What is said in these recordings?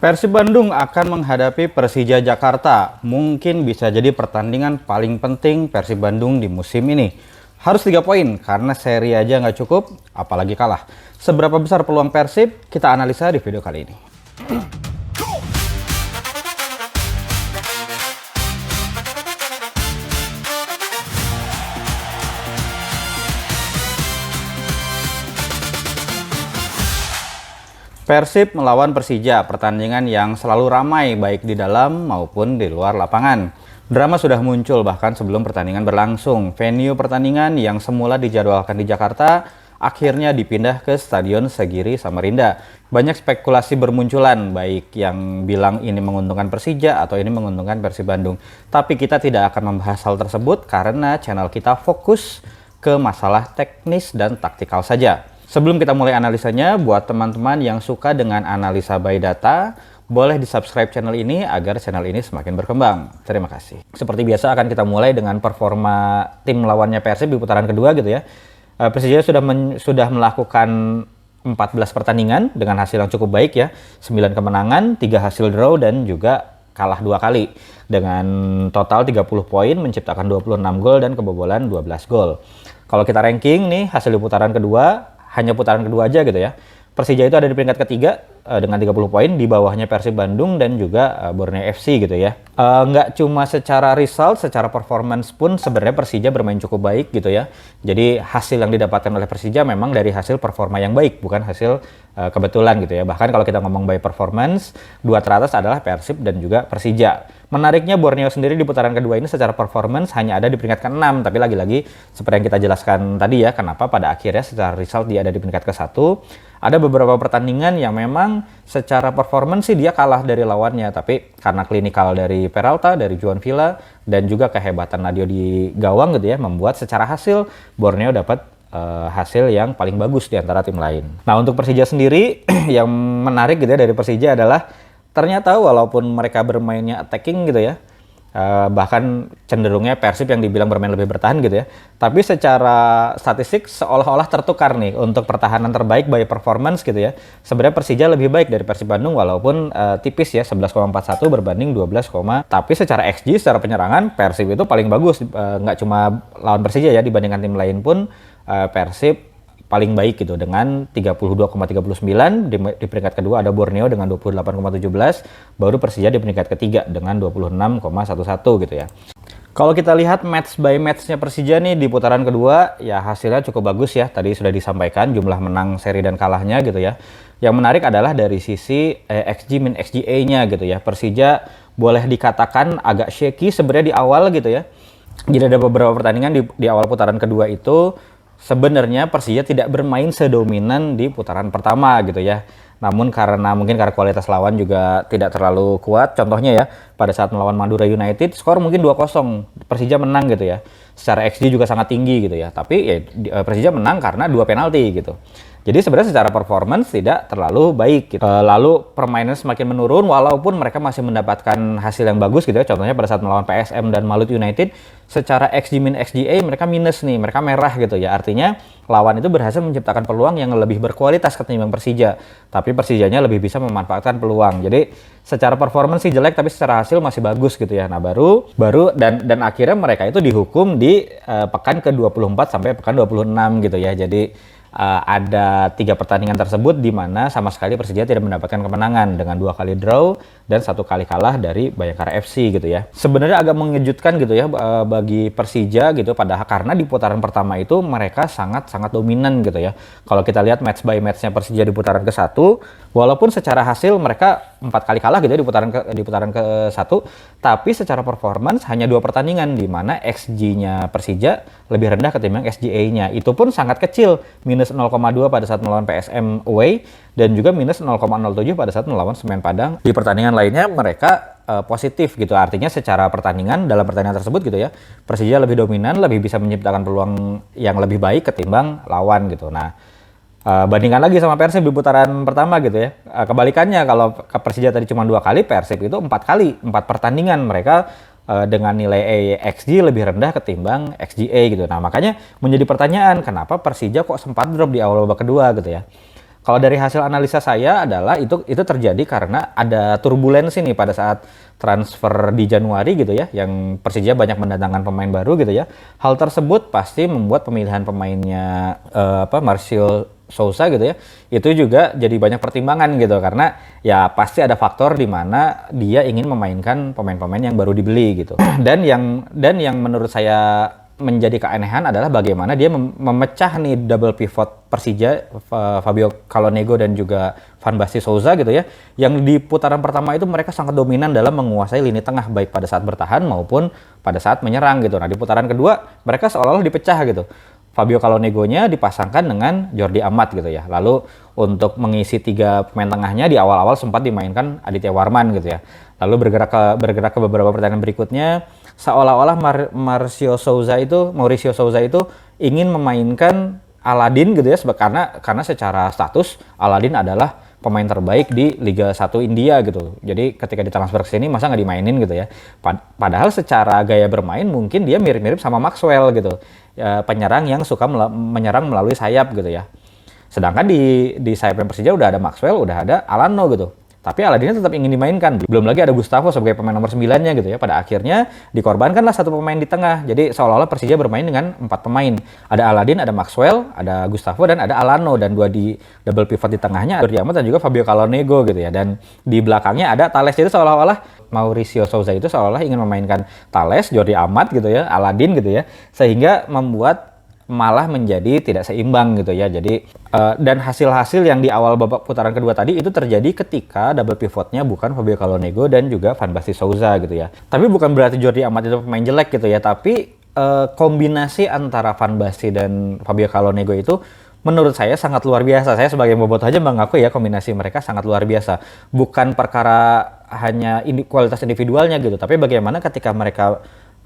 Persib Bandung akan menghadapi Persija Jakarta. Mungkin bisa jadi pertandingan paling penting Persib Bandung di musim ini. Harus 3 poin karena seri aja nggak cukup, apalagi kalah. Seberapa besar peluang Persib? Kita analisa di video kali ini. Persib melawan Persija, pertandingan yang selalu ramai baik di dalam maupun di luar lapangan. Drama sudah muncul bahkan sebelum pertandingan berlangsung. Venue pertandingan yang semula dijadwalkan di Jakarta akhirnya dipindah ke Stadion Segiri Samarinda. Banyak spekulasi bermunculan, baik yang bilang ini menguntungkan Persija atau ini menguntungkan Persib Bandung. Tapi kita tidak akan membahas hal tersebut karena channel kita fokus ke masalah teknis dan taktikal saja. Sebelum kita mulai analisanya, buat teman-teman yang suka dengan analisa by data, boleh di-subscribe channel ini agar channel ini semakin berkembang. Terima kasih. Seperti biasa akan kita mulai dengan performa tim lawannya Persib di putaran kedua gitu ya. Persija sudah melakukan 14 pertandingan dengan hasil yang cukup baik ya. 9 kemenangan, 3 hasil draw dan juga kalah 2 kali. Dengan total 30 poin, menciptakan 26 gol dan kebobolan 12 gol. Kalau kita ranking nih hasil di putaran kedua, hanya putaran kedua aja gitu ya. Persija itu ada di peringkat ketiga dengan 30 poin, di bawahnya Persib Bandung dan juga Borneo FC gitu ya. Nggak cuma secara result, secara performance pun sebenarnya Persija bermain cukup baik gitu ya. Jadi hasil yang didapatkan oleh Persija memang dari hasil performa yang baik, bukan hasil kebetulan gitu ya. Bahkan kalau kita ngomong by performance, dua teratas adalah Persib dan juga Persija. Menariknya Borneo sendiri di putaran kedua ini secara performance hanya ada di peringkat ke-6, tapi lagi-lagi seperti yang kita jelaskan tadi ya, kenapa pada akhirnya secara result dia ada di peringkat ke-1. Ada beberapa pertandingan yang memang secara performance sih dia kalah dari lawannya, tapi karena klinikal dari Peralta, dari Juan Villa, dan juga kehebatan Nadio di gawang gitu ya, membuat secara hasil Borneo dapat hasil yang paling bagus di antara tim lain. Nah, untuk Persija sendiri yang menarik gitu ya dari Persija adalah ternyata walaupun mereka bermainnya attacking gitu ya, bahkan cenderungnya Persib yang dibilang bermain lebih bertahan gitu ya, tapi secara statistik seolah-olah tertukar nih untuk pertahanan terbaik by performance gitu ya. Sebenarnya Persija lebih baik dari Persib Bandung walaupun tipis ya, 11,41 berbanding 12, tapi secara XG, secara penyerangan Persib itu paling bagus, nggak cuma lawan Persija ya, dibandingkan tim lain pun Persib paling baik gitu dengan 32,39. Di peringkat kedua ada Borneo dengan 28,17, baru Persija di peringkat ketiga dengan 26,11 gitu ya. Kalau kita lihat match by matchnya Persija nih di putaran kedua, ya hasilnya cukup bagus ya. Tadi sudah disampaikan jumlah menang, seri dan kalahnya gitu ya. Yang menarik adalah dari sisi XG min XGA-nya gitu ya. Persija boleh dikatakan agak shaky sebenarnya di awal gitu ya. Jadi ada beberapa pertandingan di awal putaran kedua itu sebenarnya Persija tidak bermain sedominan di putaran pertama gitu ya. Namun mungkin karena kualitas lawan juga tidak terlalu kuat. Contohnya ya, pada saat melawan Madura United, skor mungkin 2-0. Persija menang gitu ya. Secara XG juga sangat tinggi gitu ya. Tapi ya Persija menang karena 2 penalti gitu. Jadi sebenarnya secara performance tidak terlalu baik gitu. Lalu permainan semakin menurun walaupun mereka masih mendapatkan hasil yang bagus gitu ya. Contohnya pada saat melawan PSM dan Malut United, secara XG min XGA mereka minus nih, mereka merah gitu ya. Artinya lawan itu berhasil menciptakan peluang yang lebih berkualitas ketimbang Persija. Tapi Persijanya lebih bisa memanfaatkan peluang. Jadi secara performance sih jelek, tapi secara hasil masih bagus gitu ya. Nah baru dan akhirnya mereka itu dihukum di pekan ke-24 sampai pekan 26 gitu ya. Jadi ada 3 pertandingan tersebut di mana sama sekali Persija tidak mendapatkan kemenangan dengan 2 kali draw dan 1 kali kalah dari Bayangkara FC gitu ya. Sebenarnya agak mengejutkan gitu ya bagi Persija gitu, padahal karena di putaran pertama itu mereka sangat dominan gitu ya. Kalau kita lihat match by matchnya Persija di putaran ke-1, walaupun secara hasil mereka 4 kali kalah gitu ya di putaran ke-1, tapi secara performance hanya 2 pertandingan di mana XG-nya Persija lebih rendah ketimbang XGA-nya. Itu pun sangat kecil, minus 0,2 pada saat melawan PSM away dan juga minus 0,07 pada saat melawan Semen Padang. Di pertandingan lainnya mereka positif gitu. Artinya secara pertandingan, dalam pertandingan tersebut gitu ya, Persija lebih dominan, lebih bisa menciptakan peluang yang lebih baik ketimbang lawan gitu. Nah, bandingkan lagi sama Persib di putaran pertama gitu ya. Kebalikannya, kalau Persija tadi cuma 2 kali, Persib itu 4 kali, 4 pertandingan mereka dengan nilai XG lebih rendah ketimbang XGA gitu. Nah makanya menjadi pertanyaan, kenapa Persija kok sempat drop di awal babak kedua gitu ya. Kalau dari hasil analisa saya adalah itu terjadi karena ada turbulensi nih pada saat transfer di Januari gitu ya, yang Persija banyak mendatangkan pemain baru gitu ya. Hal tersebut pasti membuat pemilihan pemainnya Marcio Souza gitu ya, itu juga jadi banyak pertimbangan gitu, karena ya pasti ada faktor di mana dia ingin memainkan pemain-pemain yang baru dibeli gitu. Dan yang menurut saya menjadi keanehan adalah bagaimana dia memecah nih double pivot Persija, Fabio Calonego dan juga Van Basten Souza gitu ya, yang di putaran pertama itu mereka sangat dominan dalam menguasai lini tengah baik pada saat bertahan maupun pada saat menyerang gitu. Nah di putaran kedua mereka seolah-olah dipecah gitu. Fabio Calonego-nya dipasangkan dengan Jordi Amat gitu ya. Lalu untuk mengisi 3 pemain tengahnya di awal-awal sempat dimainkan Aditya Warman gitu ya. Lalu bergerak ke beberapa pertandingan berikutnya, seolah-olah Mauricio Souza itu ingin memainkan Aladin gitu ya, karena secara status Aladin adalah pemain terbaik di Liga 1 India gitu. Jadi ketika ditransfer ke sini masa nggak dimainin gitu ya. Padahal secara gaya bermain mungkin dia mirip-mirip sama Maxwell gitu. Penyerang yang suka menyerang melalui sayap gitu ya. Sedangkan di sayap Persija udah ada Maxwell, udah ada Alano gitu. Tapi Aladin tetap ingin dimainkan. Belum lagi ada Gustavo sebagai pemain nomor 9-nya gitu ya. Pada akhirnya dikorbankanlah satu pemain di tengah. Jadi seolah-olah Persija bermain dengan 4 pemain. Ada Aladin, ada Maxwell, ada Gustavo, dan ada Alano. Dan 2 di double pivot di tengahnya, Jordi Amat dan juga Fabio Calonego gitu ya. Dan di belakangnya ada Thales. Jadi seolah-olah Mauricio Souza itu seolah-olah ingin memainkan Thales, Jordi Amat gitu ya, Aladin gitu ya. Sehingga membuat malah menjadi tidak seimbang gitu ya. Jadi dan hasil-hasil yang di awal babak putaran kedua tadi itu terjadi ketika double pivotnya bukan Fabio Calonego dan juga Van Basten Souza gitu ya. Tapi bukan berarti Jordi Amat itu pemain jelek gitu ya, tapi kombinasi antara Van Basten dan Fabio Calonego itu menurut saya sangat luar biasa. Saya sebagai bobot aja mengaku ya kombinasi mereka sangat luar biasa. Bukan perkara hanya kualitas individualnya gitu, tapi bagaimana ketika mereka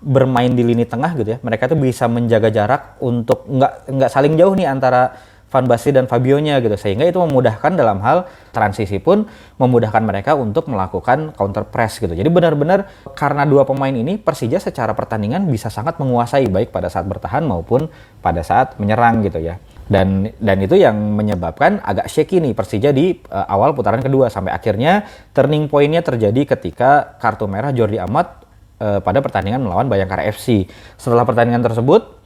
bermain di lini tengah gitu ya, mereka tuh bisa menjaga jarak untuk nggak saling jauh nih antara Van Basten dan Fabionya gitu, sehingga itu memudahkan dalam hal transisi pun memudahkan mereka untuk melakukan counter press gitu. Jadi benar-benar karena 2 pemain ini Persija secara pertandingan bisa sangat menguasai baik pada saat bertahan maupun pada saat menyerang gitu ya. Dan itu yang menyebabkan agak shaky nih Persija di awal putaran kedua, sampai akhirnya turning point-nya terjadi ketika kartu merah Jordi Amat pada pertandingan melawan Bayangkara FC. Setelah pertandingan tersebut,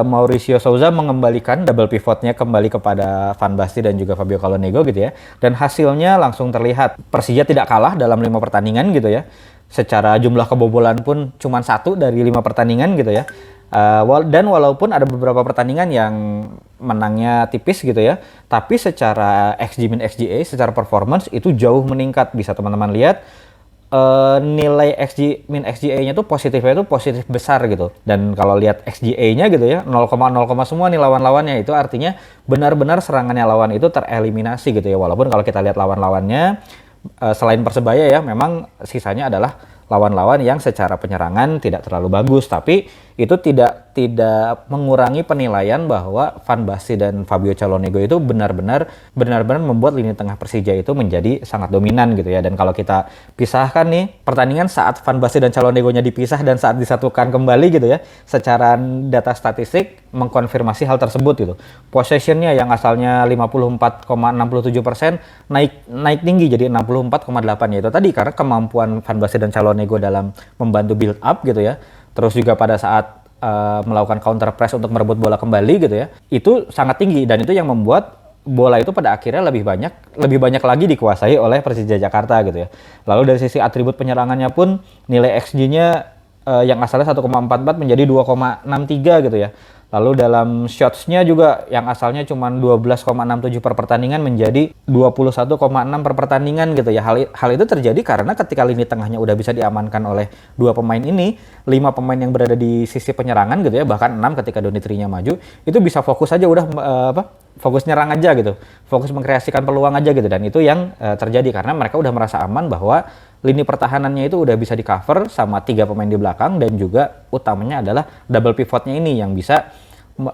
Mauricio Souza mengembalikan double pivotnya kembali kepada Van Basten dan juga Fabio Calonego gitu ya. Dan hasilnya langsung terlihat. Persija tidak kalah dalam 5 pertandingan gitu ya. Secara jumlah kebobolan pun cuma 1 dari 5 pertandingan gitu ya. Dan walaupun ada beberapa pertandingan yang menangnya tipis gitu ya, tapi secara XG min XGA, secara performance itu jauh meningkat. Bisa teman-teman lihat. Nilai XG min XGA-nya tuh positifnya itu positif besar gitu. Dan kalau lihat XGA-nya gitu ya 0,0 semua nih lawan-lawannya, itu artinya benar-benar serangannya lawan itu tereliminasi gitu ya. Walaupun kalau kita lihat lawan-lawannya selain Persebaya ya, memang sisanya adalah lawan-lawan yang secara penyerangan tidak terlalu bagus, tapi itu tidak mengurangi penilaian bahwa Van Basten dan Fabio Calonego itu benar-benar membuat lini tengah Persija itu menjadi sangat dominan gitu ya. Dan kalau kita pisahkan nih pertandingan saat Van Basten dan Calonego-nya dipisah dan saat disatukan kembali gitu ya, secara data statistik mengkonfirmasi hal tersebut gitu. Possession-nya yang asalnya 54,67% naik tinggi jadi 64,8, yaitu tadi karena kemampuan Van Basten dan Calonego dalam membantu build up gitu ya. Terus juga pada saat melakukan counter press untuk merebut bola kembali gitu ya, itu sangat tinggi, dan itu yang membuat bola itu pada akhirnya lebih banyak lagi dikuasai oleh Persija Jakarta gitu ya. Lalu dari sisi atribut penyerangannya pun nilai XG-nya yang asalnya 1,44 menjadi 2,63 gitu ya. Lalu dalam shots-nya juga yang asalnya cuma 12,67 per pertandingan menjadi 21,6 per pertandingan gitu ya. Hal itu terjadi karena ketika lini tengahnya udah bisa diamankan oleh 2 pemain ini, 5 pemain yang berada di sisi penyerangan gitu ya, bahkan 6 ketika Donny-Trinya maju, itu bisa fokus aja udah fokus nyerang aja gitu. Fokus mengkreasikan peluang aja gitu, dan itu yang terjadi karena mereka udah merasa aman bahwa lini pertahanannya itu udah bisa di cover sama 3 pemain di belakang, dan juga utamanya adalah double pivotnya ini yang bisa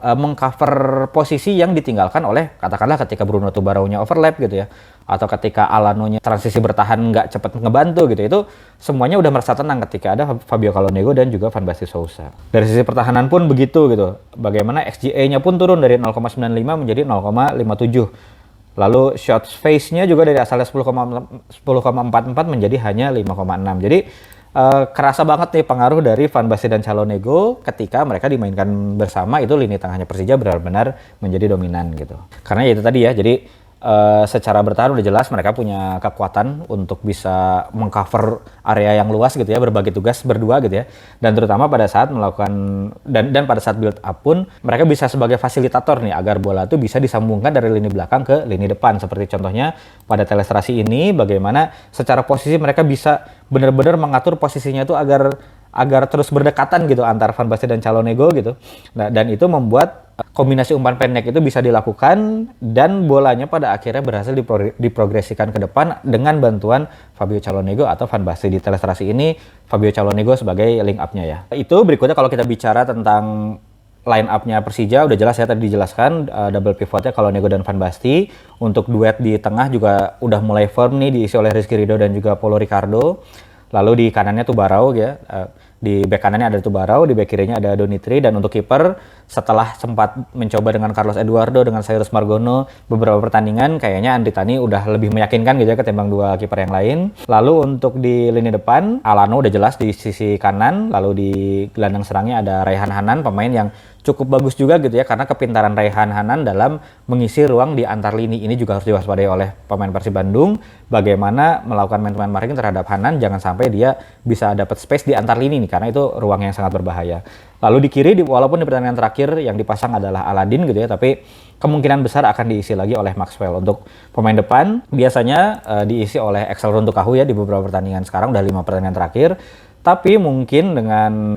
mengcover posisi yang ditinggalkan oleh, katakanlah ketika Bruno Tubarão-nya overlap gitu ya, atau ketika Alano-nya transisi bertahan nggak cepat ngebantu gitu. Itu semuanya udah merasa tenang ketika ada Fabio Calonego dan juga Van Basten Souza. Dari sisi pertahanan pun begitu gitu. Bagaimana XGA-nya pun turun dari 0,95 menjadi 0,57. Lalu shot space-nya juga dari asalnya 10,44 menjadi hanya 5,6. Jadi kerasa banget nih pengaruh dari Van Basten dan Calonego ketika mereka dimainkan bersama, itu lini tengahnya Persija benar-benar menjadi dominan gitu. Karena ya itu tadi ya, jadi secara bertahan udah jelas mereka punya kekuatan untuk bisa mengcover area yang luas gitu ya, berbagi tugas berdua gitu ya. Dan terutama pada saat melakukan dan pada saat build up pun mereka bisa sebagai fasilitator nih agar bola itu bisa disambungkan dari lini belakang ke lini depan. Seperti contohnya pada telestrasi ini, bagaimana secara posisi mereka bisa benar-benar mengatur posisinya itu agar terus berdekatan gitu antar Van Basten dan Calonego gitu. Nah, dan itu membuat kombinasi umpan pendek itu bisa dilakukan dan bolanya pada akhirnya berhasil diprogresikan ke depan dengan bantuan Fabio Calonego atau Van Basten. Di telestrasi ini Fabio Calonego sebagai link up-nya ya. Itu berikutnya kalau kita bicara tentang line up-nya Persija udah jelas ya, tadi dijelaskan double pivotnya Calonego dan Van Basten. Untuk duet di tengah juga udah mulai firm nih, diisi oleh Rizky Ridho dan juga Paulo Ricardo. Lalu di kanannya Tubarão ya. Di bek kanannya ada Tubarão, di bek kirinya ada Donitri, dan untuk kiper setelah sempat mencoba dengan Carlos Eduardo, dengan Cyrus Margono beberapa pertandingan, kayaknya Andri Tani udah lebih meyakinkan gitu ya ketimbang dua kiper yang lain. Lalu untuk di lini depan, Alano udah jelas di sisi kanan, lalu di gelandang serangnya ada Raihan Hanan, pemain yang cukup bagus juga gitu ya, karena kepintaran Raihan Hanan dalam mengisi ruang di antar lini ini juga harus diwaspadai oleh pemain Persib Bandung. Bagaimana melakukan man-to-man marking terhadap Hanan, jangan sampai dia bisa dapat space di antar lini nih, karena itu ruang yang sangat berbahaya. Lalu di kiri, walaupun di pertandingan terakhir yang dipasang adalah Aladin gitu ya, tapi kemungkinan besar akan diisi lagi oleh Maxwell. Untuk pemain depan biasanya diisi oleh Axel Runtukahu ya di beberapa pertandingan, sekarang udah 5 pertandingan terakhir. Tapi mungkin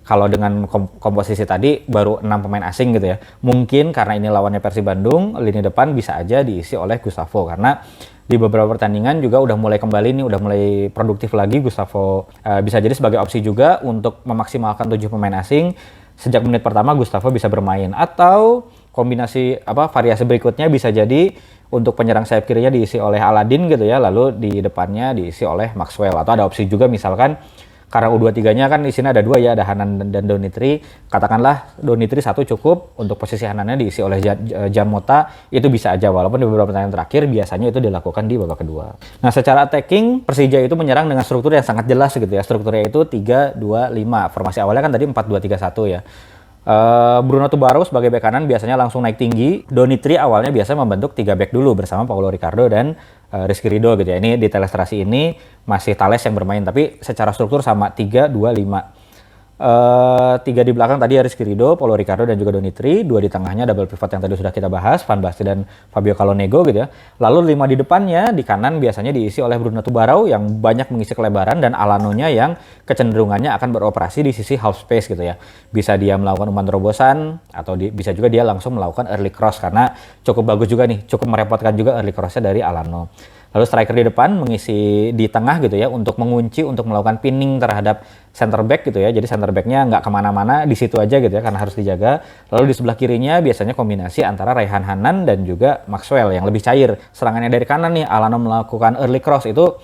kalau dengan komposisi tadi baru 6 pemain asing gitu ya, mungkin karena ini lawannya Persib Bandung, lini depan bisa aja diisi oleh Gustavo, karena di beberapa pertandingan juga udah mulai kembali nih, udah mulai produktif lagi Gustavo. Bisa jadi sebagai opsi juga untuk memaksimalkan 7 pemain asing. Sejak menit pertama Gustavo bisa bermain, atau kombinasi variasi berikutnya bisa jadi untuk penyerang sayap kirinya diisi oleh Aladin gitu ya, lalu di depannya diisi oleh Maxwell. Atau ada opsi juga misalkan karena U23-nya kan di sini ada 2 ya, ada Hanan dan Donitri. Katakanlah Donitri 1 cukup, untuk posisi Hanannya diisi oleh Jamota, itu bisa aja, walaupun di beberapa pertandingan terakhir biasanya itu dilakukan di babak kedua. Nah, secara attacking Persija itu menyerang dengan struktur yang sangat jelas gitu ya. Strukturnya itu 3-2-5. Formasi awalnya kan tadi 4-2-3-1 ya. Bruno Tubarão sebagai bek kanan biasanya langsung naik tinggi. Donitri awalnya biasa membentuk 3 bek dulu bersama Paulo Ricardo dan Rizky Ridho gitu ya. Ini di telestrasi ini masih Thales yang bermain, tapi secara struktur sama 3-2-5. 3 di belakang tadi ya Rizky Ridho, Paulo Ricardo dan juga Donitri. 2 di tengahnya double pivot yang tadi sudah kita bahas, Van Basten dan Fabio Calonego gitu ya. Lalu 5 di depannya, di kanan biasanya diisi oleh Bruno Tubarão yang banyak mengisi kelebaran, dan Alanonya yang kecenderungannya akan beroperasi di sisi half space gitu ya. Bisa dia melakukan umpan terobosan, atau bisa juga dia langsung melakukan early cross, karena cukup bagus juga nih, cukup merepotkan juga early crossnya dari Alano. Lalu striker di depan mengisi di tengah gitu ya, untuk mengunci, untuk melakukan pinning terhadap center back gitu ya. Jadi center backnya nggak kemana-mana, di situ aja gitu ya, karena harus dijaga. Lalu di sebelah kirinya biasanya kombinasi antara Raihan Hanan dan juga Maxwell yang lebih cair. Serangannya dari kanan nih, Alano melakukan early cross itu,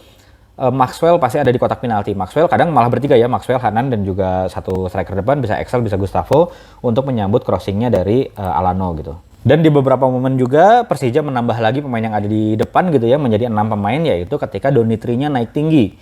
Maxwell pasti ada di kotak penalti. Maxwell kadang malah bertiga ya, Maxwell, Hanan, dan juga 1 striker depan, bisa Axel, bisa Gustavo, untuk menyambut crossingnya dari Alano gitu. Dan di beberapa momen juga Persija menambah lagi pemain yang ada di depan gitu ya, menjadi 6 pemain, yaitu ketika Donitrinya naik tinggi.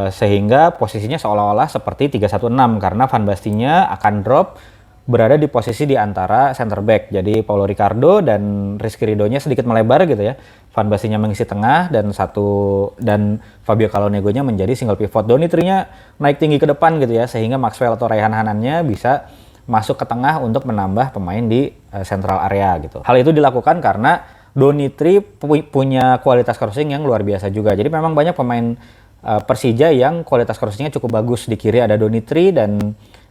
Sehingga posisinya seolah-olah seperti 3-1-6, karena Van Bastennya akan drop berada di posisi di antara center back. Jadi Paulo Ricardo dan Rizky Ridho-nya sedikit melebar gitu ya. Van Bastennya mengisi tengah, dan Fabio Calonego-nya menjadi single pivot. Donitrinya naik tinggi ke depan gitu ya, sehingga Maxwell atau Raihan Hanannya bisa masuk ke tengah untuk menambah pemain di central area gitu. Hal itu dilakukan karena Donitri punya kualitas crossing yang luar biasa juga. Jadi memang banyak pemain Persija yang kualitas crossingnya cukup bagus. Di kiri ada Donitri, dan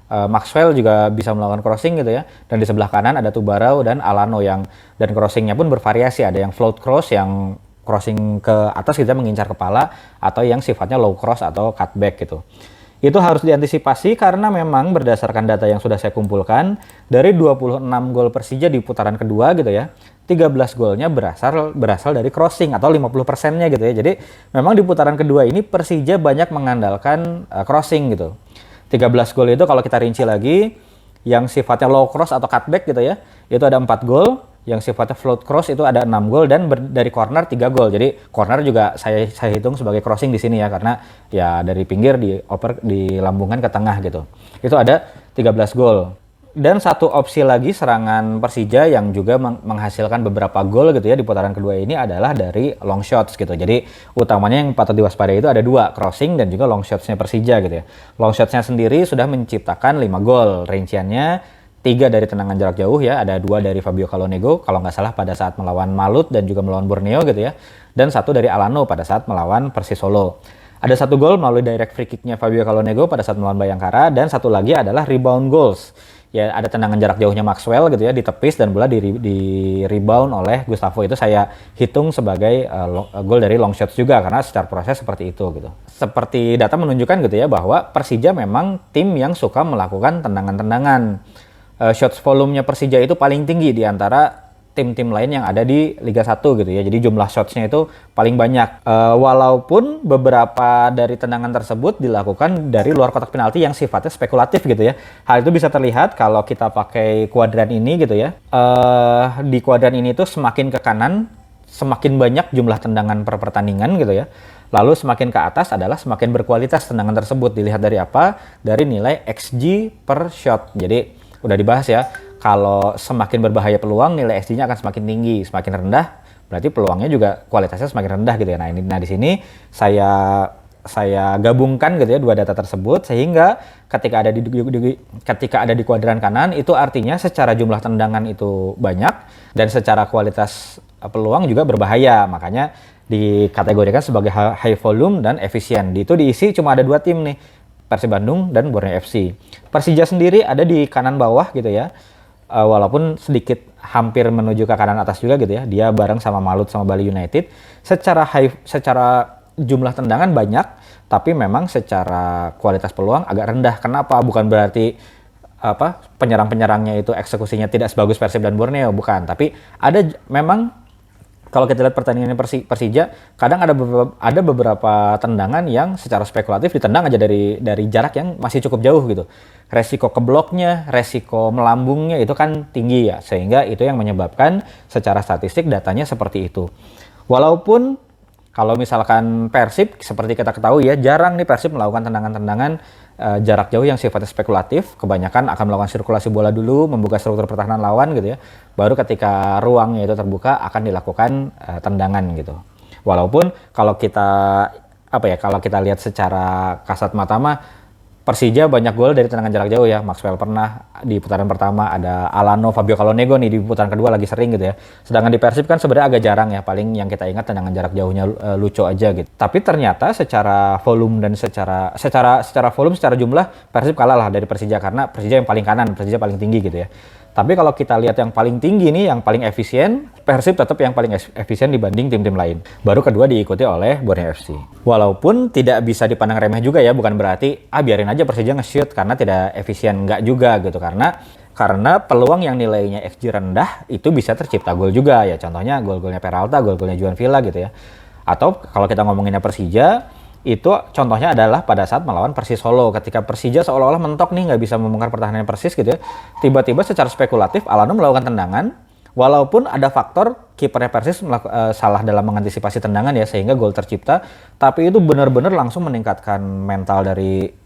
Maxwell juga bisa melakukan crossing gitu ya. Dan di sebelah kanan ada Tubarão dan Alano, dan crossingnya pun bervariasi. Ada yang float cross, yang crossing ke atas kita mengincar kepala, atau yang sifatnya low cross atau cutback gitu. Itu harus diantisipasi karena memang berdasarkan data yang sudah saya kumpulkan, dari 26 gol Persija di putaran kedua gitu ya, 13 golnya berasal dari crossing atau 50%-nya gitu ya. Jadi memang di putaran kedua ini Persija banyak mengandalkan crossing gitu. 13 gol itu kalau kita rinci lagi, yang sifatnya low cross atau cutback gitu ya, itu ada 4 gol, yang sifatnya float cross itu ada 6 gol, dan dari corner 3 gol. Jadi corner juga saya hitung sebagai crossing di sini ya, karena ya dari pinggir dioper dilambungkan ke tengah gitu. Itu ada 13 gol. Dan satu opsi lagi serangan Persija yang juga menghasilkan beberapa gol gitu ya di putaran kedua ini adalah dari long shots gitu. Jadi utamanya yang patut diwaspadai itu ada 2, crossing dan juga long shotsnya Persija gitu ya. Long shotsnya sendiri sudah menciptakan 5 gol, rinciannya 3 dari tendangan jarak jauh ya, ada 2 dari Fabio Calonego kalau nggak salah pada saat melawan Malut dan juga melawan Borneo gitu ya, dan 1 dari Alano pada saat melawan Persis Solo. Ada 1 gol melalui direct free kicknya Fabio Calonego pada saat melawan Bayangkara, dan 1 lagi adalah rebound goals. Ya ada tendangan jarak jauhnya Maxwell gitu ya, ditepis dan bola di rebound oleh Gustavo. Itu saya hitung sebagai gol dari long shots juga, karena secara proses seperti itu gitu. Seperti data menunjukkan gitu ya, bahwa Persija memang tim yang suka melakukan tendangan-tendangan. Shots volumenya Persija itu paling tinggi di antara tim-tim lain yang ada di Liga 1 gitu ya. Jadi jumlah shotsnya itu paling banyak. Walaupun beberapa dari tendangan tersebut dilakukan dari luar kotak penalti yang sifatnya spekulatif gitu ya. Hal itu bisa terlihat kalau kita pakai kuadran ini gitu ya. Di kuadran ini tuh semakin ke kanan, semakin banyak jumlah tendangan per pertandingan gitu ya. Lalu semakin ke atas adalah semakin berkualitas tendangan tersebut. Dilihat dari apa? Dari nilai XG per shot. Jadi udah dibahas ya. Kalau semakin berbahaya peluang, nilai XG-nya akan semakin tinggi. Semakin rendah, berarti peluangnya juga kualitasnya semakin rendah gitu ya. Nah di sini saya gabungkan gitu ya 2 data tersebut, sehingga ketika ada di kuadran kanan itu artinya secara jumlah tendangan itu banyak dan secara kualitas peluang juga berbahaya. Makanya dikategorikan sebagai high volume dan efisien. Itu diisi cuma ada 2 tim nih, Persib Bandung dan Borneo FC. Persija sendiri ada di kanan bawah gitu ya. Walaupun sedikit hampir menuju ke kanan atas juga gitu ya. Dia bareng sama Malut sama Bali United. Secara jumlah tendangan banyak, tapi memang secara kualitas peluang agak rendah. Kenapa? Bukan berarti penyerang-penyerangnya itu eksekusinya tidak sebagus Persib dan Borneo, bukan. Tapi ada memang kalau kita lihat pertandingan Persija, kadang ada beberapa tendangan yang secara spekulatif ditendang aja dari jarak yang masih cukup jauh gitu. Resiko kebloknya, resiko melambungnya itu kan tinggi ya, sehingga itu yang menyebabkan secara statistik datanya seperti itu. Walaupun kalau misalkan Persib, seperti kita ketahui ya, jarang nih Persib melakukan tendangan-tendangan jarak jauh yang sifatnya spekulatif. Kebanyakan akan melakukan sirkulasi bola dulu, membuka struktur pertahanan lawan gitu ya. Baru ketika ruangnya itu terbuka akan dilakukan tendangan gitu. Walaupun kalau kita lihat secara kasat mata mah Persija banyak gol dari tendangan jarak jauh ya. Maxwell pernah di putaran pertama, ada Alano, Fabio Calonego nih di putaran kedua lagi sering gitu ya. Sedangkan di Persib kan sebenarnya agak jarang ya, paling yang kita ingat tendangan jarak jauhnya Lucho aja gitu. Tapi ternyata secara volume dan secara volume, secara jumlah Persib kalah lah dari Persija, karena Persija yang paling kanan, Persija paling tinggi gitu ya. Tapi kalau kita lihat yang paling tinggi nih, yang paling efisien, Persib tetap yang paling efisien dibanding tim-tim lain. Baru kedua diikuti oleh Borneo FC. Walaupun tidak bisa dipandang remeh juga ya, bukan berarti biarin aja Persija nge-shoot karena tidak efisien, enggak juga gitu. Karena peluang yang nilainya XG rendah itu bisa tercipta gol juga ya. Contohnya gol-golnya Peralta, gol-golnya Juan Villa gitu ya. Atau kalau kita ngomonginnya Persija, itu contohnya adalah pada saat melawan Persis Solo, ketika Persija seolah-olah mentok nih, nggak bisa membongkar pertahanan Persis gitu ya. Tiba-tiba secara spekulatif Alano melakukan tendangan, walaupun ada faktor kipernya Persis salah dalam mengantisipasi tendangan ya, sehingga gol tercipta. Tapi itu benar-benar langsung meningkatkan mental dari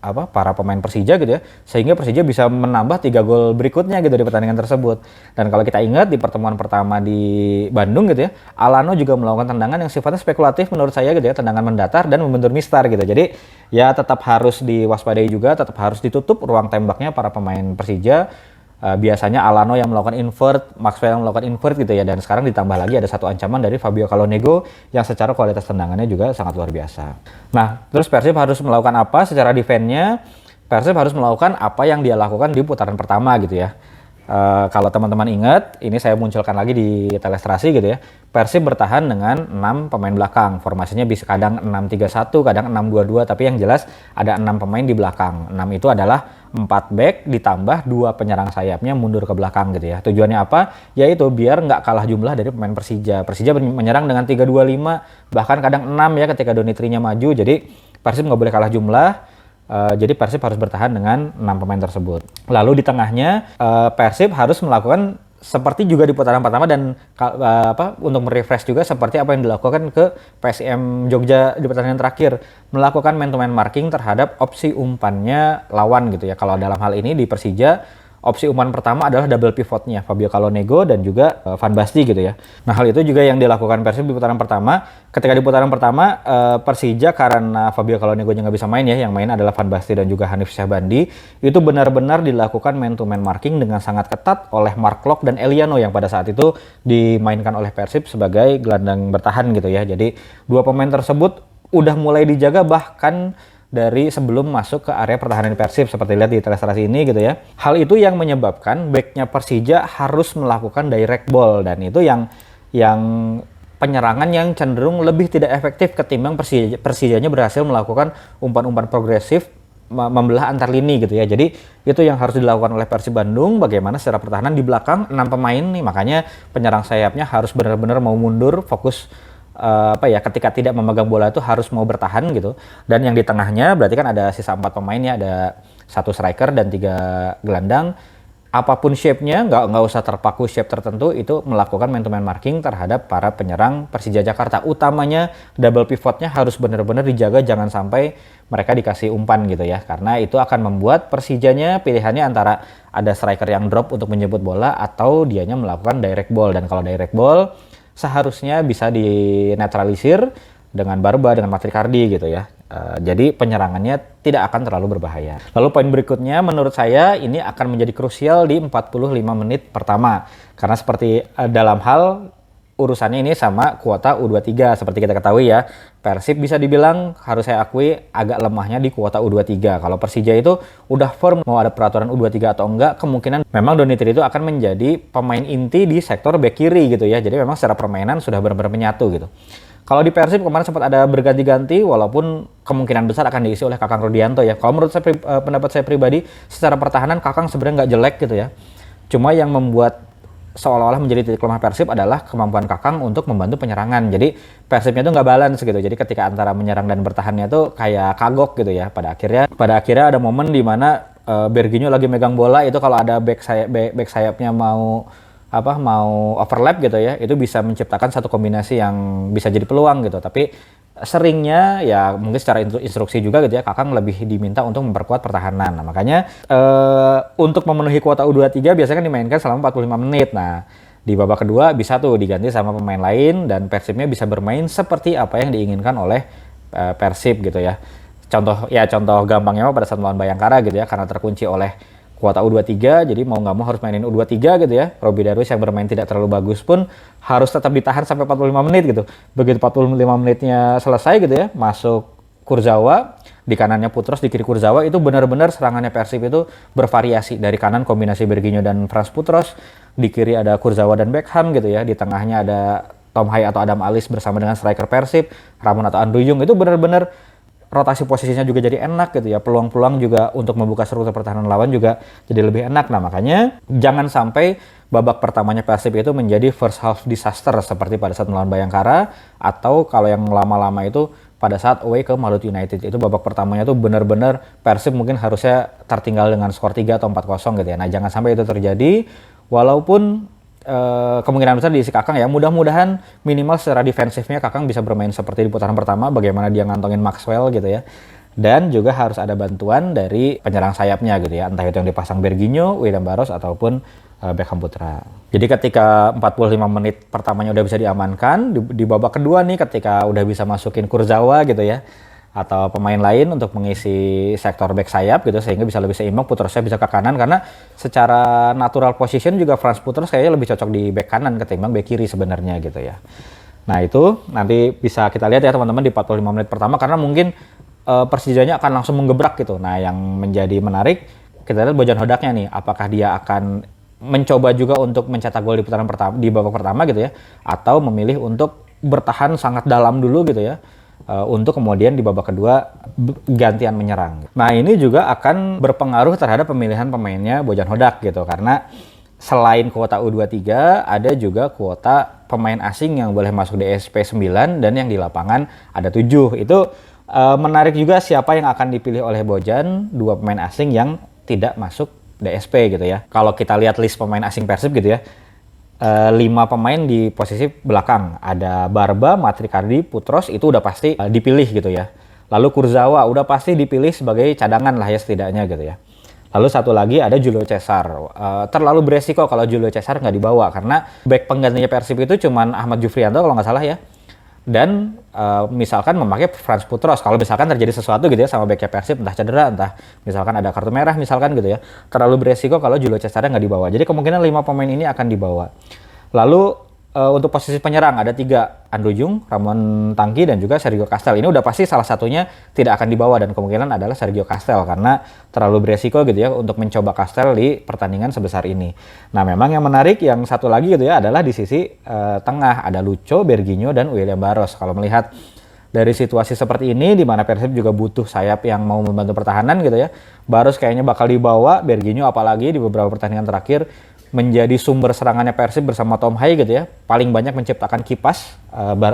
para pemain Persija gitu ya, sehingga Persija bisa menambah 3 gol berikutnya gitu di pertandingan tersebut. Dan kalau kita ingat di pertemuan pertama di Bandung gitu ya, Alano juga melakukan tendangan yang sifatnya spekulatif menurut saya gitu ya, tendangan mendatar dan membentur mistar gitu. Jadi ya tetap harus diwaspadai juga, tetap harus ditutup ruang tembaknya para pemain Persija. Biasanya Alano yang melakukan invert, Maxwell yang melakukan invert gitu ya, dan sekarang ditambah lagi ada satu ancaman dari Fabio Calonego yang secara kualitas tendangannya juga sangat luar biasa. Nah, terus Persib harus melakukan apa secara defense-nya? Persib harus melakukan apa yang dia lakukan di putaran pertama gitu ya. Kalau teman-teman ingat, ini saya munculkan lagi di telestrasi gitu ya. Persib bertahan dengan 6 pemain belakang. Formasinya bisa kadang 6-3-1, kadang 6-2-2, tapi yang jelas ada 6 pemain di belakang. 6 itu adalah 4 back ditambah 2 penyerang sayapnya mundur ke belakang gitu ya. Tujuannya apa? Yaitu biar nggak kalah jumlah dari pemain Persija. Persija menyerang dengan 3-2-5, bahkan kadang 6 ya ketika Donny-Trinya maju. Jadi Persib nggak boleh kalah jumlah. Jadi Persib harus bertahan dengan 6 pemain tersebut. Lalu di tengahnya Persib harus melakukan seperti juga di putaran pertama dan untuk merefresh juga seperti apa yang dilakukan ke PSM Jogja di pertandingan terakhir, melakukan man-to-man marking terhadap opsi umpannya lawan gitu ya. Kalau dalam hal ini di Persija opsi umpan pertama adalah double pivotnya Fabio Calonego dan juga Van Basten gitu ya. Nah, hal itu juga yang dilakukan Persib di putaran pertama. Ketika di putaran pertama Persija, karena Fabio Calonego nya nggak bisa main ya, yang main adalah Van Basten dan juga Hanif Syahbandi, itu benar-benar dilakukan man to man marking dengan sangat ketat oleh Mark Locke dan Eliano yang pada saat itu dimainkan oleh Persib sebagai gelandang bertahan gitu ya. Jadi dua pemain tersebut udah mulai dijaga bahkan dari sebelum masuk ke area pertahanan Persib seperti lihat di ilustrasi ini gitu ya. Hal itu yang menyebabkan backnya Persija harus melakukan direct ball, dan itu yang penyerangan yang cenderung lebih tidak efektif ketimbang Persijanya berhasil melakukan umpan-umpan progresif membelah antar lini gitu ya. Jadi itu yang harus dilakukan oleh Persib Bandung, bagaimana secara pertahanan di belakang 6 pemain nih, makanya penyerang sayapnya harus benar-benar mau mundur, fokus ketika tidak memegang bola itu harus mau bertahan gitu. Dan yang di tengahnya berarti kan ada sisa 4 pemain ya, ada 1 striker dan 3 gelandang. Apapun shape-nya, nggak usah terpaku shape tertentu, itu melakukan man-to-man marking terhadap para penyerang Persija Jakarta. Utamanya double pivotnya harus benar-benar dijaga, jangan sampai mereka dikasih umpan gitu ya. Karena itu akan membuat Persijanya pilihannya antara ada striker yang drop untuk menjemput bola atau dianya melakukan direct ball. Dan kalau direct ball seharusnya bisa dinetralisir dengan Barba, dengan Matrikardi gitu ya. Jadi penyerangannya tidak akan terlalu berbahaya. Lalu poin berikutnya menurut saya ini akan menjadi krusial di 45 menit pertama. Karena seperti dalam hal urusannya ini sama kuota U23 seperti kita ketahui ya. Persib bisa dibilang, harus saya akui, agak lemahnya di kuota U23. Kalau Persija itu udah firm mau ada peraturan U23 atau enggak, kemungkinan memang Donitri itu akan menjadi pemain inti di sektor bek kiri gitu ya. Jadi memang secara permainan sudah benar-benar menyatu gitu. Kalau di Persib kemarin sempat ada berganti-ganti, walaupun kemungkinan besar akan diisi oleh Kakang Rudianto ya. Kalau menurut saya pendapat saya pribadi, secara pertahanan Kakang sebenarnya nggak jelek gitu ya. Cuma yang membuat seolah-olah menjadi titik lemah Persib adalah kemampuan Kakang untuk membantu penyerangan. Jadi Persibnya tuh nggak balance gitu. Jadi ketika antara menyerang dan bertahannya tuh kayak kagok gitu ya. Pada akhirnya ada momen di mana Berginho lagi megang bola, itu kalau ada back sayapnya mau overlap gitu ya, itu bisa menciptakan satu kombinasi yang bisa jadi peluang gitu. Tapi seringnya ya mungkin secara instruksi juga gitu ya, Kakang lebih diminta untuk memperkuat pertahanan. Nah, makanya untuk memenuhi kuota U23 biasanya kan dimainkan selama 45 menit. Nah, di babak kedua bisa tuh diganti sama pemain lain dan Persibnya bisa bermain seperti apa yang diinginkan oleh Persib gitu ya. Contoh gampangnya pada saat melawan Bayangkara gitu ya, karena terkunci oleh kuota U23, jadi mau nggak mau harus mainin U23 gitu ya. Robby Darwish yang bermain tidak terlalu bagus pun harus tetap ditahan sampai 45 menit gitu. Begitu 45 menitnya selesai gitu ya, masuk Kurzawa, di kanannya Putros, di kiri Kurzawa, itu benar-benar serangannya Persib itu bervariasi. Dari kanan kombinasi Berginho dan Franz Putros, di kiri ada Kurzawa dan Beckham gitu ya, di tengahnya ada Tom Hai atau Adam Alis bersama dengan striker Persib, Ramon atau Andruyung. Itu benar-benar rotasi posisinya juga jadi enak gitu ya. Peluang-peluang juga untuk membuka struktur pertahanan lawan juga jadi lebih enak. Nah, makanya jangan sampai babak pertamanya Persib itu menjadi first half disaster seperti pada saat melawan Bayangkara, atau kalau yang lama-lama itu pada saat away ke Maluku United. Itu babak pertamanya tuh benar-benar Persib mungkin harusnya tertinggal dengan skor 3 atau 4-0 gitu ya. Nah, jangan sampai itu terjadi, walaupun kemungkinan besar diisi Kakang ya. Mudah-mudahan minimal secara defensifnya Kakang bisa bermain seperti di putaran pertama, bagaimana dia ngantongin Maxwell gitu ya. Dan juga harus ada bantuan dari penyerang sayapnya gitu ya, entah itu yang dipasang Berginho, William Barros ataupun Beckham Putra. Jadi ketika 45 menit pertamanya udah bisa diamankan, di babak kedua nih ketika udah bisa masukin Kurzawa gitu ya, atau pemain lain untuk mengisi sektor back sayap gitu, sehingga bisa lebih seimbang, Putrosnya bisa ke kanan, karena secara natural position juga Franz Putros kayaknya lebih cocok di back kanan ketimbang back kiri sebenarnya gitu ya. Nah, itu nanti bisa kita lihat ya teman-teman di 45 menit pertama, karena mungkin Persijanya akan langsung menggebrak gitu. Nah, yang menjadi menarik, kita lihat Bojan Hodaknya nih, apakah dia akan mencoba juga untuk mencetak gol di putaran pertama, di babak pertama gitu ya, atau memilih untuk bertahan sangat dalam dulu gitu ya, untuk kemudian di babak kedua gantian menyerang. Nah, ini juga akan berpengaruh terhadap pemilihan pemainnya Bojan Hodak gitu, karena selain kuota U23 ada juga kuota pemain asing yang boleh masuk DSP 9 dan yang di lapangan ada 7. Itu menarik juga siapa yang akan dipilih oleh Bojan, 2 pemain asing yang tidak masuk DSP gitu ya. Kalau kita lihat list pemain asing Persib gitu ya, 5 pemain di posisi belakang. Ada Barba, Matrikardi, Putros, itu udah pasti dipilih gitu ya. Lalu Kurzawa udah pasti dipilih sebagai cadangan lah ya setidaknya gitu ya. Lalu satu lagi ada Julio Cesar. Terlalu beresiko kalau Julio Cesar nggak dibawa karena back penggantinya Persib itu cuman Ahmad Jufrianto kalau nggak salah ya. Dan misalkan memakai Franz Putros, kalau misalkan terjadi sesuatu gitu ya sama backnya Persib, entah cedera, entah misalkan ada kartu merah misalkan gitu ya, terlalu beresiko kalau Julio Cesar nggak dibawa. Jadi kemungkinan 5 pemain ini akan dibawa. Lalu untuk posisi penyerang ada 3, Andrew Jung, Ramon Tangki, dan juga Sergio Castel. Ini udah pasti salah satunya tidak akan dibawa dan kemungkinan adalah Sergio Castel karena terlalu beresiko gitu ya untuk mencoba Castel di pertandingan sebesar ini. Nah memang yang menarik yang satu lagi gitu ya adalah di sisi tengah ada Lucho, Berginho, dan William Barros. Kalau melihat dari situasi seperti ini di mana Persib juga butuh sayap yang mau membantu pertahanan gitu ya, Barros kayaknya bakal dibawa, Berginho apalagi di beberapa pertandingan terakhir menjadi sumber serangannya Persib bersama Tom Hai gitu ya, paling banyak menciptakan kipas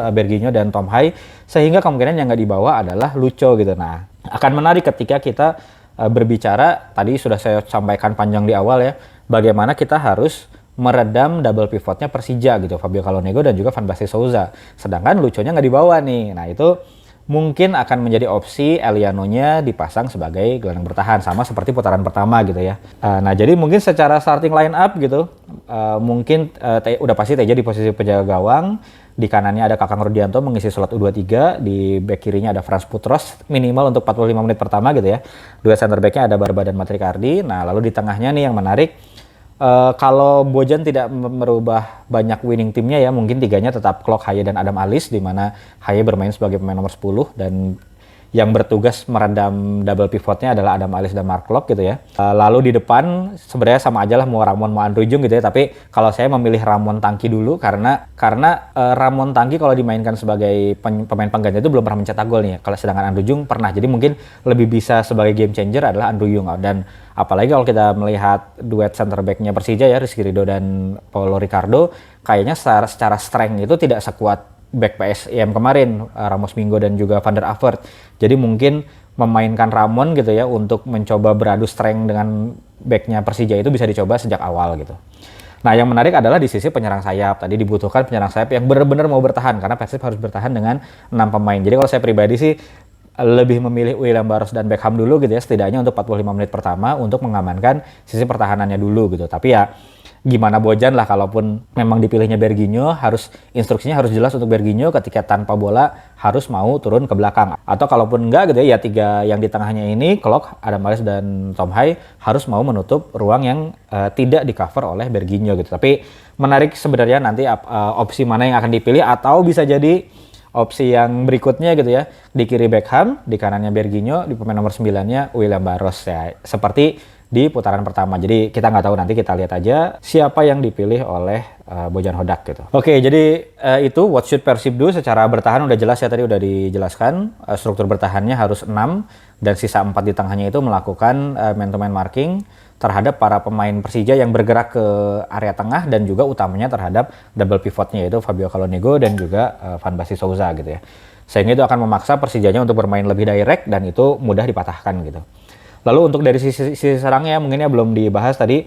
Berginho dan Tom Hai, sehingga kemungkinan yang nggak dibawa adalah Lucho gitu. Nah akan menarik ketika kita berbicara, tadi sudah saya sampaikan panjang di awal ya, bagaimana kita harus meredam double pivotnya Persija gitu, Fabio Calonnego dan juga Van Basten Souza, sedangkan Luchonya nggak dibawa nih. Nah itu mungkin akan menjadi opsi Elianonya dipasang sebagai gelandang bertahan sama seperti putaran pertama gitu ya. Nah jadi mungkin secara starting line up gitu mungkin udah pasti Teja di posisi penjaga gawang, di kanannya ada Kakang Rudianto mengisi slot U23, di back kirinya ada Franz Putros minimal untuk 45 menit pertama gitu ya. Dua center backnya ada Barba dan Matrikardi. Nah lalu di tengahnya nih yang menarik, kalau Bojan tidak merubah banyak winning timnya ya, mungkin 3-nya tetap Klok, Haye, dan Adam Alis, di mana Haye bermain sebagai pemain nomor 10 dan yang bertugas meredam double pivotnya adalah Adam Alis dan Mark Klok gitu ya. Lalu di depan sebenarnya sama aja lah mau Ramon mau Andrew Jung gitu ya, tapi kalau saya memilih Ramon Tangki dulu karena Ramon Tangki kalau dimainkan sebagai pemain pengganti itu belum pernah mencetak gol nih. Kalau sedangkan Andrew Jung pernah, jadi mungkin lebih bisa sebagai game changer adalah Andrew Jung. Dan apalagi kalau kita melihat duet center back-nya Persija ya, Rizky Ridho dan Paulo Ricardo, kayaknya secara strength itu tidak sekuat back PSIM kemarin, Ramos Mingo dan juga Van der Averth. Jadi mungkin memainkan Ramon gitu ya untuk mencoba beradu strength dengan backnya Persija itu bisa dicoba sejak awal gitu. Nah yang menarik adalah di sisi penyerang sayap. Tadi dibutuhkan penyerang sayap yang benar-benar mau bertahan karena Persib harus bertahan dengan 6 pemain. Jadi kalau saya pribadi sih lebih memilih William Barros dan Beckham dulu gitu ya, setidaknya untuk 45 menit pertama untuk mengamankan sisi pertahanannya dulu gitu. Tapi ya gimana Bojan lah, kalaupun memang dipilihnya Berginho, instruksinya harus jelas untuk Berginho ketika tanpa bola harus mau turun ke belakang. Atau kalaupun enggak gitu ya, 3 yang di tengahnya ini, Klok, Adam Alis, dan Tom Hai harus mau menutup ruang yang tidak di cover oleh Berginho gitu. Tapi menarik sebenarnya nanti opsi mana yang akan dipilih, atau bisa jadi opsi yang berikutnya gitu ya, di kiri Beckham, di kanannya Berginho, di pemain nomor 9-nya William Barros ya, seperti di putaran pertama. Jadi kita nggak tahu, nanti kita lihat aja siapa yang dipilih oleh Bojan Hodak gitu. Oke, jadi itu what should Persib do. Secara bertahan udah jelas ya, tadi udah dijelaskan. Struktur bertahannya harus 6 dan sisa 4 di tengahnya itu melakukan man-to-man marking terhadap para pemain Persija yang bergerak ke area tengah dan juga utamanya terhadap double pivotnya yaitu Fabio Calonnego dan juga Van Basten Souza gitu ya. Sehingga itu akan memaksa Persijanya untuk bermain lebih direct dan itu mudah dipatahkan gitu. Lalu untuk dari sisi serangnya mungkin ya belum dibahas tadi,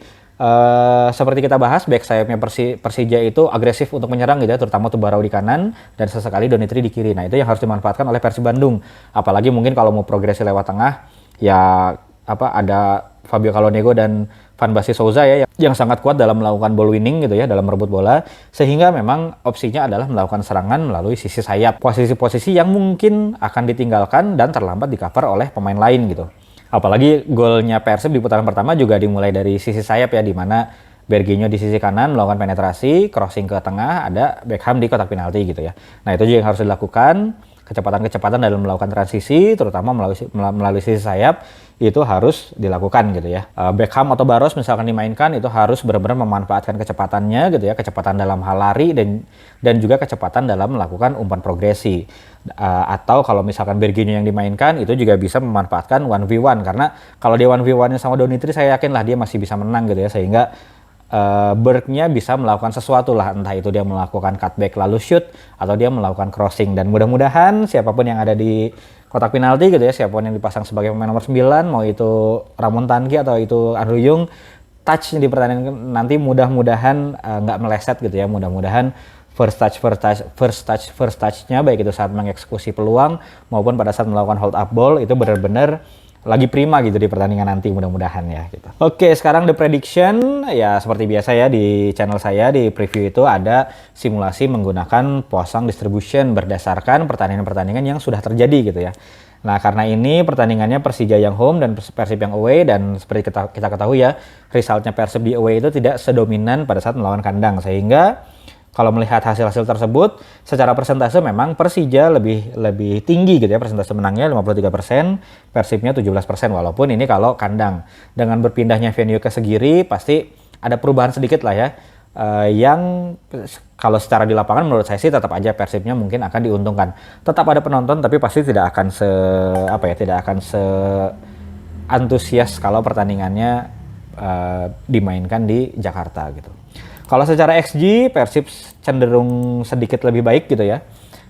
seperti kita bahas back sayapnya Persija itu agresif untuk menyerang gitu ya, terutama Tubarau di kanan dan sesekali Donitri di kiri. Nah itu yang harus dimanfaatkan oleh Persib Bandung. Apalagi mungkin kalau mau progresi lewat tengah ya ada Fabio Calonnego dan Van Basten Souza ya yang sangat kuat dalam melakukan ball winning gitu ya, dalam merebut bola, sehingga memang opsinya adalah melakukan serangan melalui sisi sayap, posisi-posisi yang mungkin akan ditinggalkan dan terlambat di cover oleh pemain lain gitu. Apalagi golnya Persib di putaran pertama juga dimulai dari sisi sayap ya, di mana Berginho di sisi kanan melakukan penetrasi, crossing ke tengah, ada Beckham di kotak penalti gitu ya. Nah itu juga yang harus dilakukan, kecepatan-kecepatan dalam melakukan transisi, terutama melalui sisi sayap, itu harus dilakukan gitu ya. Beckham atau Barros misalkan dimainkan, itu harus benar-benar memanfaatkan kecepatannya gitu ya, kecepatan dalam hal lari dan juga kecepatan dalam melakukan umpan progresi. Atau kalau misalkan Berginho yang dimainkan, itu juga bisa memanfaatkan 1v1, karena kalau dia 1v1-nya sama Donitri, saya yakin lah dia masih bisa menang gitu ya, sehingga Bergnya bisa melakukan sesuatu lah, entah itu dia melakukan cutback lalu shoot atau dia melakukan crossing. Dan mudah-mudahan siapapun yang ada di kotak penalti gitu ya, siapapun yang dipasang sebagai pemain nomor 9, mau itu Ramon Tangki atau itu Andrew Jung, touch di pertandingan nanti mudah-mudahan nggak meleset gitu ya. Mudah-mudahan first touch-nya baik itu saat mengeksekusi peluang maupun pada saat melakukan hold up ball itu benar-benar lagi prima gitu di pertandingan nanti, mudah-mudahan ya gitu. Oke, sekarang the prediction ya seperti biasa ya di channel saya di preview itu ada simulasi menggunakan Poisson distribution berdasarkan pertandingan-pertandingan yang sudah terjadi gitu ya. Nah, karena ini pertandingannya Persija yang home dan Persib yang away, dan seperti kita ketahui ya, resultnya Persib di away itu tidak sedominan pada saat melawan kandang, sehingga kalau melihat hasil-hasil tersebut, secara persentase memang Persija lebih tinggi gitu ya, persentase menangnya 53%, Persibnya 17%, walaupun ini kalau kandang. Dengan berpindahnya venue ke Segiri, pasti ada perubahan sedikit lah ya, yang kalau secara di lapangan menurut saya sih tetap aja Persibnya mungkin akan diuntungkan. Tetap ada penonton, tapi pasti tidak akan se antusias kalau pertandingannya dimainkan di Jakarta gitu. Kalau secara XG, Persib cenderung sedikit lebih baik gitu ya.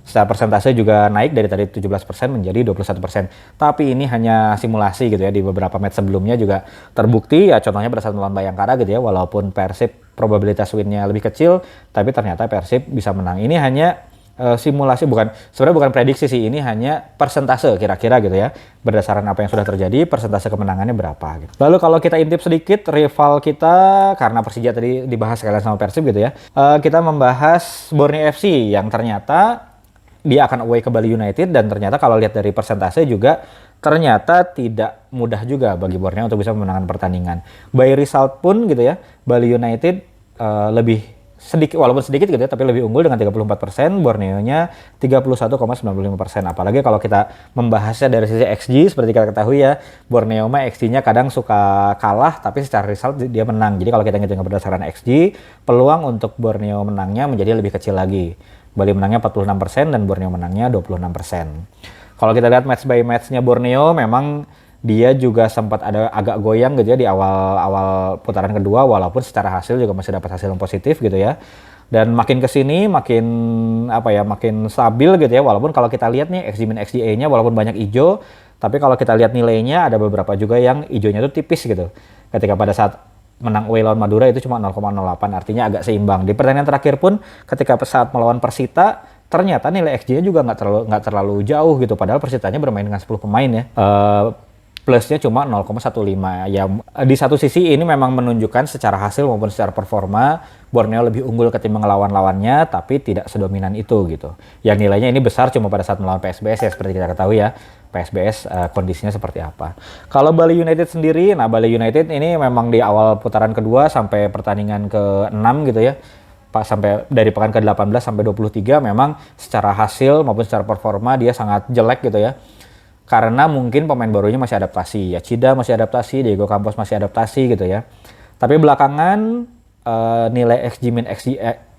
Secara persentase juga naik dari tadi 17% menjadi 21%. Tapi ini hanya simulasi gitu ya. Di beberapa match sebelumnya juga terbukti ya, contohnya pada saat melawan Bayangkara gitu ya. Walaupun Persib probabilitas win-nya lebih kecil, tapi ternyata Persib bisa menang. Ini hanya simulasi, sebenarnya bukan prediksi sih, ini hanya persentase kira-kira gitu ya, berdasarkan apa yang sudah terjadi, persentase kemenangannya berapa gitu. Lalu kalau kita intip sedikit rival kita, karena Persija tadi dibahas sekalian sama Persib gitu ya, kita membahas Borneo FC yang ternyata dia akan away ke Bali United, dan ternyata kalau lihat dari persentase juga ternyata tidak mudah juga bagi Borneo untuk bisa memenangkan pertandingan. By result pun gitu ya, Bali United lebih sedikit, walaupun sedikit gitu ya, tapi lebih unggul dengan 34%, Borneo-nya 31,95%. Apalagi kalau kita membahasnya dari sisi XG, seperti kita ketahui ya, Borneo mah XG-nya kadang suka kalah, tapi secara result dia menang. Jadi kalau kita ngitung berdasarkan XG, peluang untuk Borneo menangnya menjadi lebih kecil lagi. Bali menangnya 46% dan Borneo menangnya 26%. Kalau kita lihat match by match-nya Borneo, memang dia juga sempat ada agak goyang gitu ya di awal putaran kedua, walaupun secara hasil juga masih dapat hasil yang positif gitu ya. Dan makin kesini makin stabil gitu ya, walaupun kalau kita lihat nih XG-XGA-nya walaupun banyak hijau, tapi kalau kita lihat nilainya ada beberapa juga yang hijaunya tuh tipis gitu. Ketika pada saat menang away lawan Madura itu cuma 0,08, artinya agak seimbang. Di pertandingan terakhir pun ketika saat melawan Persita, ternyata nilai XG-nya juga nggak terlalu jauh gitu, padahal Persitanya bermain dengan 10 pemain ya. Plusnya cuma 0,15 ya. Di satu sisi ini memang menunjukkan secara hasil maupun secara performa Borneo lebih unggul ketimbang lawan-lawannya, tapi tidak sedominan itu gitu. Yang nilainya ini besar cuma pada saat melawan PSBS ya, seperti kita ketahui ya, PSBS kondisinya seperti apa. Kalau Bali United sendiri, nah Bali United ini memang di awal putaran kedua sampai pertandingan ke-6 gitu ya, sampai dari pekan ke-18 sampai 23 memang secara hasil maupun secara performa dia sangat jelek gitu ya. Karena mungkin pemain barunya masih adaptasi, ya Cida masih adaptasi, Diego Campos masih adaptasi gitu ya. Tapi belakangan nilai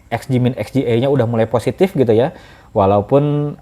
XG-XGA-nya udah mulai positif gitu ya. Walaupun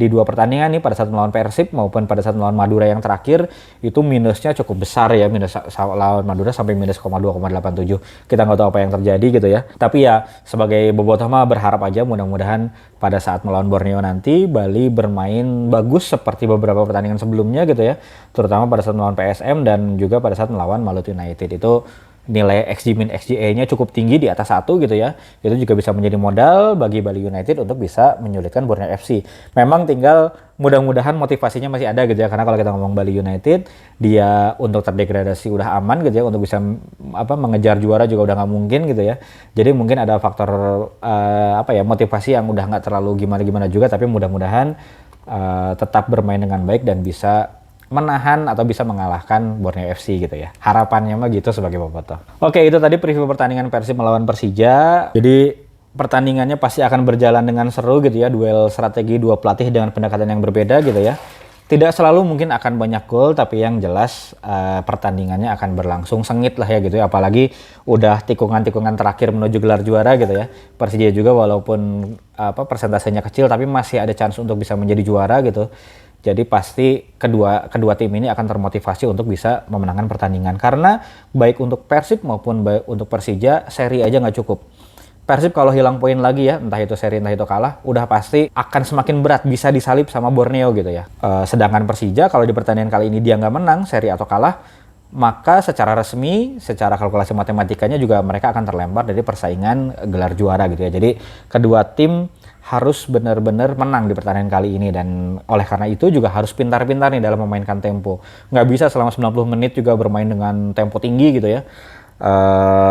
di dua pertandingan nih, pada saat melawan Persib maupun pada saat melawan Madura yang terakhir, itu minusnya cukup besar ya, minus lawan Madura sampai minus 0,2,87. Kita nggak tahu apa yang terjadi gitu ya. Tapi ya sebagai bobotoh mah berharap aja mudah-mudahan pada saat melawan Borneo nanti Bali bermain bagus seperti beberapa pertandingan sebelumnya gitu ya. Terutama pada saat melawan PSM dan juga pada saat melawan Maluku United, itu nilai XG-XGA-nya cukup tinggi di atas 1 gitu ya. Itu juga bisa menjadi modal bagi Bali United untuk bisa menyulitkan Borneo FC. Memang tinggal mudah-mudahan motivasinya masih ada gitu ya, karena kalau kita ngomong Bali United, dia untuk terdegradasi udah aman gitu ya, untuk bisa mengejar juara juga udah nggak mungkin gitu ya. Jadi mungkin ada faktor motivasi yang udah nggak terlalu gimana-gimana juga, tapi mudah-mudahan tetap bermain dengan baik dan bisa menahan atau bisa mengalahkan Borneo FC gitu ya. Harapannya mah gitu sebagai bobotoh. Oke, itu tadi preview pertandingan Persib melawan Persija. Jadi pertandingannya pasti akan berjalan dengan seru gitu ya, duel strategi dua pelatih dengan pendekatan yang berbeda gitu ya. Tidak selalu mungkin akan banyak gol, tapi yang jelas pertandingannya akan berlangsung sengit lah ya gitu ya. Apalagi udah tikungan-tikungan terakhir menuju gelar juara gitu ya. Persija juga walaupun persentasenya kecil, tapi masih ada chance untuk bisa menjadi juara gitu. Jadi pasti kedua tim ini akan termotivasi untuk bisa memenangkan pertandingan. Karena baik untuk Persib maupun untuk Persija, seri aja nggak cukup. Persib kalau hilang poin lagi ya, entah itu seri entah itu kalah, udah pasti akan semakin berat, bisa disalip sama Borneo gitu ya. Sedangkan Persija kalau di pertandingan kali ini dia nggak menang, seri atau kalah, maka secara resmi, secara kalkulasi matematikanya juga mereka akan terlempar dari persaingan gelar juara gitu ya. Jadi kedua tim harus benar-benar menang di pertandingan kali ini, dan oleh karena itu juga harus pintar-pintar nih dalam memainkan tempo. Nggak bisa selama 90 menit juga bermain dengan tempo tinggi gitu ya.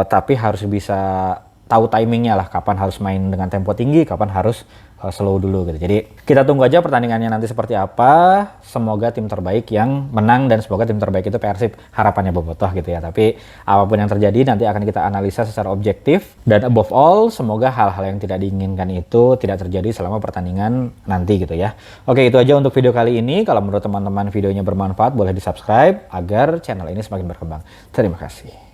Tapi harus bisa tahu timingnya lah, kapan harus main dengan tempo tinggi, kapan harus slow dulu gitu. Jadi kita tunggu aja pertandingannya nanti seperti apa. Semoga tim terbaik yang menang, dan semoga tim terbaik itu Persib, harapannya Bobotoh gitu ya. Tapi apapun yang terjadi nanti akan kita analisa secara objektif, dan above all semoga hal-hal yang tidak diinginkan itu tidak terjadi selama pertandingan nanti gitu ya. Oke, itu aja untuk video kali ini. Kalau menurut teman-teman videonya bermanfaat, boleh di subscribe agar channel ini semakin berkembang. Terima kasih.